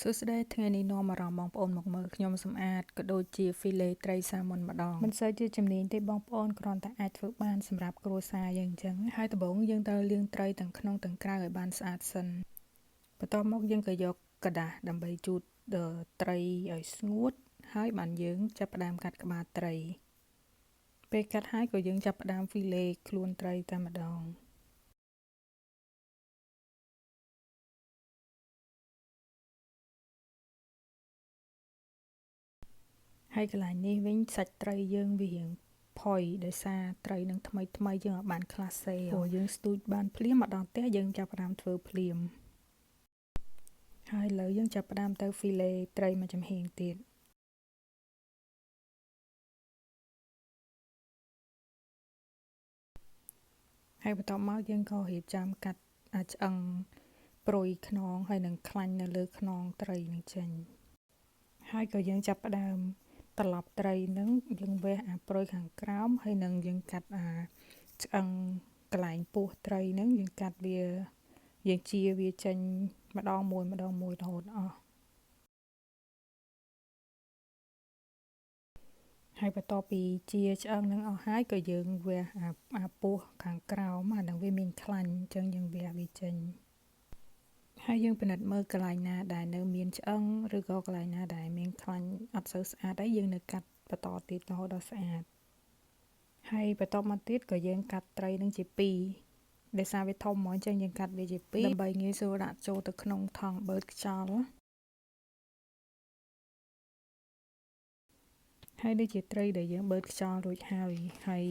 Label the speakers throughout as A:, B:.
A: សួស្តីថ្ងៃនេះនាំអារម្មណ៍បងប្អូនមកមើលខ្ញុំសម្អាតក៏ដូចជា filet ត្រីសាម៉ុនម្ដងមិនសូវជាជំនាញទេបងប្អូនគ្រាន់តែអាចធ្វើបានសម្រាប់គ្រួសារយើងអញ្ចឹងហើយដំបូងយើងត្រូវលាងត្រីទាំងក្នុងទាំងក្រៅឲ្យបានស្អាតសិនបន្ទាប់មកយើងក៏យកกระดาษដើម្បីជូតត្រីឲ្យស្ងួតហើយបានយើងចាប់ផ្ដើមកាត់ក្បាលត្រីពេលកាត់ហើយក៏យើងចាប់ផ្ដើម filet ខ្លួនត្រីតែម្ដងហើយកន្លែងនេះវិញសាច់ត្រីយើងវារៀងផុយដោយសារត្រីនឹងថ្មីយើងអត់បានខ្លះសេព្រោះយើងស្ទូចបានភ្លាមមកដល់ផ្ទះយើងចាប់ផ្ដើមធ្វើភ្លាមហើយឥឡូវយើងចាប់ផ្ដើមទៅ filet ត្រីមួយចំហៀងទៀតហើយបន្ទាប់មកយើងក៏រៀបចំកាត់ឆ្អឹងព្រុយខ្នងហើយនឹងខ្លាញ់នៅលើខ្នងត្រីនឹងចេញហើយក៏យើងចាប់ផ្ដើមត្រឡប់ត្រីនឹងយើងវះអាព្រុយខាងក្រោមហើយនឹងយើងកាត់ឆ្អឹងកន្លែងពោះត្រីនឹងយើងកាត់វាយើងជៀរវាចេញម្ដងមួយរហូតអស់ហើយបន្ទាប់ពីជាឆ្អឹងនឹងអស់ហើយក៏យើងវះអាពោះខាងក្រោមអានឹងវាមានខ្លាញ់អញ្ចឹងយើងវះវាចេញហើយយើងពិនិត្យមើលកន្លែងណាដែលនៅមានឆ្អឹងឬក៏កន្លែងណាដែលមានខ្លាញ់អត់សូវស្អាតហើយយើងនៅកាត់បន្តទៀតរហូតដល់ស្អាតហើយបន្ទាប់មកទៀតក៏យើងកាត់ត្រីនឹងជាពីរដោយសារវាធំហ្មងអញ្ចឹងយើងកាត់វាជាពីរដើម្បីងាយស្រួលដាក់ចូលទៅក្នុងថង់បឺតខ្យល់ហើយដូចជាត្រីដែលយើងបឺតខ្យល់រួចហើយ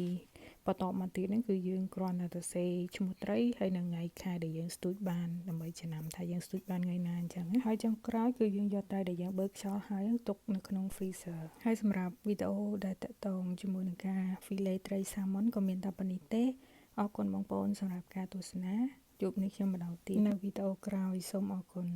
A: បន្ទាប់មកទៀតហ្នឹងគឺយើងគ្រាន់តែសរសេរឈ្មោះត្រីហើយនឹងថ្ងៃខែដែលយើងស្ទូចបានដើម្បីចំណាំថាយើងស្ទូចបានថ្ងៃណាអញ្ចឹងហើយចុងក្រោយគឺយើងយកត្រីដែលយើងបឺតខ្យល់ហើយទុកនៅក្នុង freezer ហើយសម្រាប់វីដេអូដែលតាក់ទងជាមួយនឹងការ filet ត្រីសាម៉ុនក៏មានតែប៉ុណ្្នេះទេអរគុណបងប្អូនសម្រាប់ការទស្សនាជួបនេះខ្ញុំម្ដងទៀតនៅវីដេអូក្រោយសូមអរគុណ